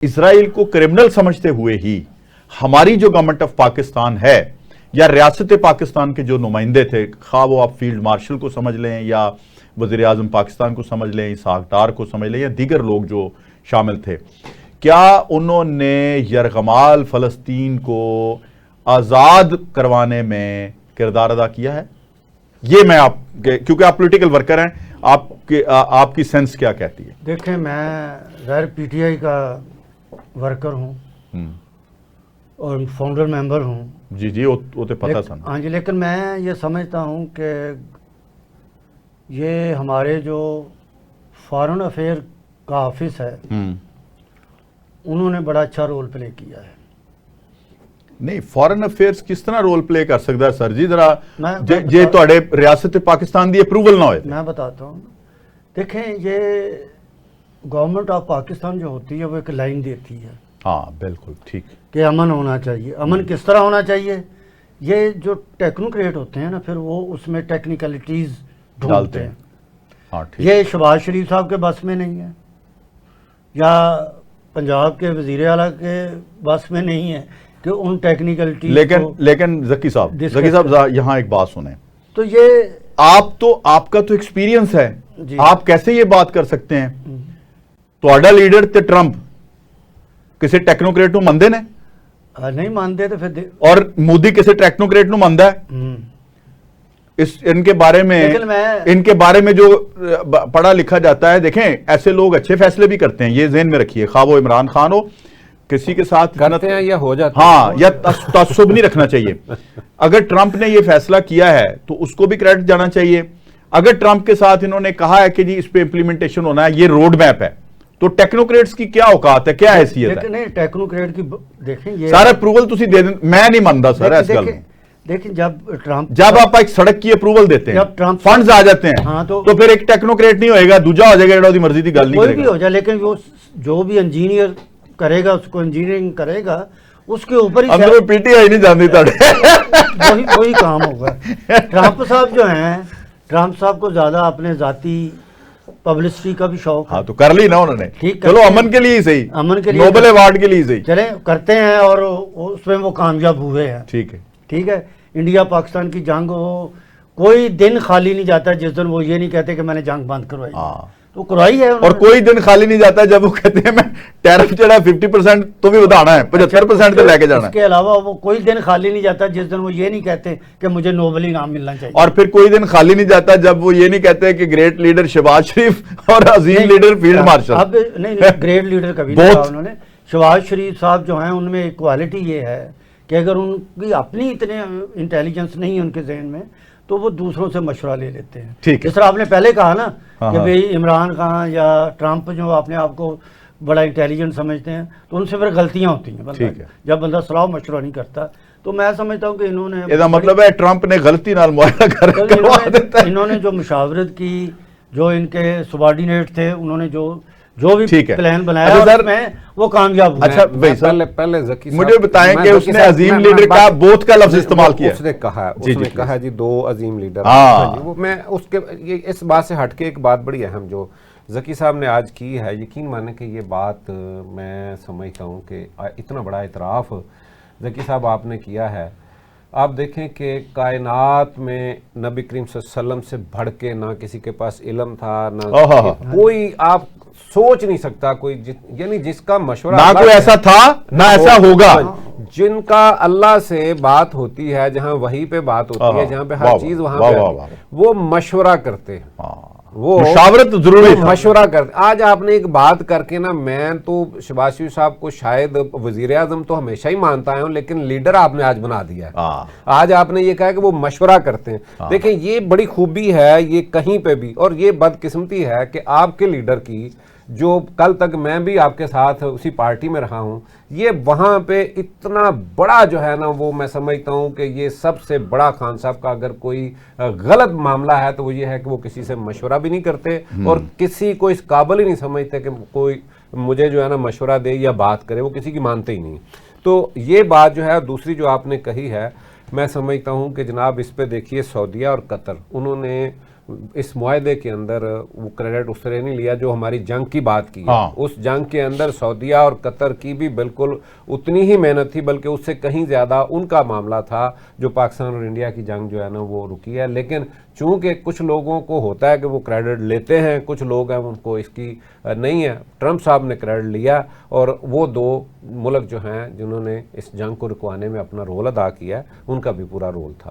Israel को criminal समझते हुए ही हमारी जो गवर्नमेंट ऑफ पाकिस्तान है या रियासत पाकिस्तान के जो नुमाइंदे थे, खा वो आप फील्ड मार्शल को समझ लें या वज़ीर आज़म पाकिस्तान को समझ लें, इसहाक डार को समझ लें या दीगर लोग जो शामिल थे, क्या उन्होंने यरगमाल फ़लस्तीन को आज़ाद करवाने में किरदार अदा किया है? ये मैं आप, क्योंकि आप पॉलिटिकल वर्कर हैं, आपकी सेंस क्या कहती है? देखें, मैं गैर पीटीआई का वर्कर हूँ और फाउंडर मेंबर हूँ। जी जी, वो तो पता सन। हाँ जी, लेकिन मैं ये समझता हूँ कि ये हमारे जो फॉरेन अफेयर का ऑफिस है उन्होंने बड़ा अच्छा रोल प्ले किया है। नहीं, फॉरेन अफेयर्स किस तरह रोल प्ले कर सकता है सर जी? जरा जे तुहाडे रियासत पाकिस्तान दी अप्रूवल ना होए। मैं बताता हूँ। देखें, ये गवर्नमेंट ऑफ पाकिस्तान जो होती है वो एक लाइन देती है। हाँ बिल्कुल ठीक, कि अमन होना चाहिए। अमन किस तरह होना चाहिए? ये जो टेक्नोक्रेट होते हैं ना, फिर वो उसमें टेक्निकलिटीज ढूंढते हैं। हाँ ठीक। ये शहबाज शरीफ साहब के बस में नहीं है या पंजाब के वजीर आला के बस में नहीं है कि उन टेक्निकलिटीज लेकिन जकी साहब यहाँ एक बात सुने तो ये आपका तो एक्सपीरियंस है, आप कैसे ये बात कर सकते हैं? ਤੁਹਾਡਾ लीडर ते ट्रंप किसी टेक्नोक्रेट ਨੂੰ ਮੰਨਦੇ ਨੇ? नहीं मानते तो फिर और मोदी किसी टेक्नोक्रेट ਨੂੰ ਮੰਨਦਾ है? इनके बारे में जो पढ़ा लिखा जाता है, देखें ऐसे लोग अच्छे फैसले भी करते हैं, ये ज़हन में रखिए, खा वो इमरान खान हो, किसी के साथ करते हैं या हो जाता है। हाँ, या तस्सुब नहीं रखना चाहिए। अगर ट्रंप ने ये फैसला किया है तो उसको भी क्रेडिट जाना चाहिए। अगर ट्रंप के साथ इन्होंने कहा है कि जी इस पे इंप्लीमेंटेशन होना है, ये रोड मैप है, तो टेक्नोक्रेट्स की क्या औकात है, क्या हैसियत है? नहीं, टेक्नोक्रेट की देखें, ये सारा अप्रूवल तुसी दे दें, मैं नहीं मानता सर इस गल में। देखिए, जब आप एक सड़क की अप्रूवल देते हैं, फंड्स आ जाते हैं, हाँ, तो फिर एक टेक्नोक्रेट नहीं होएगा, दूजा हो जाएगा, जेड़ा मर्जी की गल नहीं करेगा। कोई भी हो जाए, लेकिन वो जो भी इंजीनियर करेगा, उसको इंजीनियरिंग करेगा, उसके ऊपर ही अंदर पीटीआई नहीं जानती वही काम होगा। ट्रंप साहब जो हैं, ट्रंप साहब को ज्यादा अपने जाती पब्लिसिटी का भी शौक। हाँ, तो कर ली ना उन्होंने, ठीक, चलो अमन के लिए सही, अमन के लिए, नोबेल अवार्ड के लिए सही, चले करते हैं और उसमें वो कामयाब हुए हैं। ठीक है। इंडिया पाकिस्तान की जंग हो, कोई दिन खाली नहीं जाता जिस दिन वो ये नहीं कहते कि मैंने जंग बंद करवाई। तो करवाई है। और कोई दिन खाली नहीं जाता जब वो कहते हैं मैं टैरिफ जरा 50% तो भी बढ़ाना है, 75% तो लेके जाना है। इसके अलावा वो कोई दिन खाली नहीं जाता जिस दिन वो ये नहीं कहते कि मुझे नोबेल इनाम मिलना चाहिए। और फिर कोई दिन खाली नहीं जाता जब वो ये नहीं कहते कि ग्रेट लीडर शहबाज शरीफ और अजीम लीडर फील्ड मार्शल। अब नहीं, ग्रेट लीडर कभी नहीं कहा उन्होंने। शहबाज शरीफ साहब जो हैं, उनमें एक क्वालिटी ये है कि अगर उनकी अपनी इतने इंटेलिजेंस नहीं है उनके जहन में, तो वो दूसरों से मशवरा ले लेते हैं। ठीक, जिस तरह आपने पहले कहा ना कि भाई इमरान खान या ट्रंप जो अपने आप को बड़ा इंटेलिजेंट समझते हैं, तो उनसे फिर गलतियां होती हैं। जब बंदा सलाह मशवरा नहीं करता, तो मैं समझता हूँ कि इन्होंने, इसका मतलब है ट्रंप ने गलती नाल मुआयना करवा देता है। इन्होंने जो मुशावरत की, जो इनके सबॉर्डिनेट थे, उन्होंने जो भी प्लान बनाया, अच्छा सर, में वो कामयाब हुआ। अच्छा भाई सर, पहले ज़की मुझे बताएं कि उसने अजीम लीडर का बोथ का लफ्ज इस्तेमाल किया। उसने कहा जी 2 अजीम लीडर। वो मैं उसके ये इस बात से हटके एक बात बड़ी अहम जो ज़की साहब ने आज की है, यकीन माने कि ये बात मैं समझता हूँ कि इतना बड़ा इतराफ़ ज़की साहब आपने किया है। आप देखें कि कायनात में नबी करीम सल्लल्लाहु अलैहि वसल्लम से बढ़ के ना किसी के पास इल्म था, ना कोई, आप सोच नहीं सकता कोई, यानी जिसका मशवरा ना कोई ऐसा था ना ऐसा होगा, जिनका अल्लाह से बात होती है, जहां वही पे बात होती है, जहां पे हर चीज वहां पे वो मशवरा करते हैं, वो मुशावरत जरूरी मशवरा करते। आज आपने एक बात करके ना, मैं तो शहबाज शरीफ साहब को शायद वजीर आजम तो हमेशा ही मानता हूं, लेकिन लीडर आपने आज बना दिया है। आज आपने ये कहा कि वो मशवरा करते हैं। देखें, ये बड़ी खूबी है ये कहीं पे भी, और ये बदकिस्मती है कि आपके लीडर की, जो कल तक मैं भी आपके साथ उसी पार्टी में रहा हूं, ये वहां पे इतना बड़ा जो है ना, वो मैं समझता हूं कि ये सबसे बड़ा खान साहब का अगर कोई गलत मामला है तो वो ये है कि वो किसी से मशवरा भी नहीं करते और किसी को इस काबिल ही नहीं समझते कि कोई मुझे जो है ना मशवरा दे या बात करे, वो किसी की मानते ही नहीं। तो ये बात जो है, दूसरी जो आपने कही है, मैं समझता हूं कि जनाब इस पे देखिए, सऊदीया और कतर, उन्होंने इस मुआहदे के अंदर वो क्रेडिट उसने नहीं लिया जो हमारी जंग की बात की है। हाँ। उस जंग के अंदर सऊदीया और कतर की भी बिल्कुल उतनी ही मेहनत थी, बल्कि उससे कहीं ज़्यादा उनका मामला था जो पाकिस्तान और इंडिया की जंग जो है ना वो रुकी है। लेकिन चूंकि कुछ लोगों को होता है कि वो क्रेडिट लेते हैं, कुछ लोग हैं उनको इसकी नहीं है। ट्रंप साहब ने क्रेडिट लिया और वो दो मुल्क जो हैं जिन्होंने इस जंग को रुकवाने में अपना रोल अदा किया, उनका भी पूरा रोल था।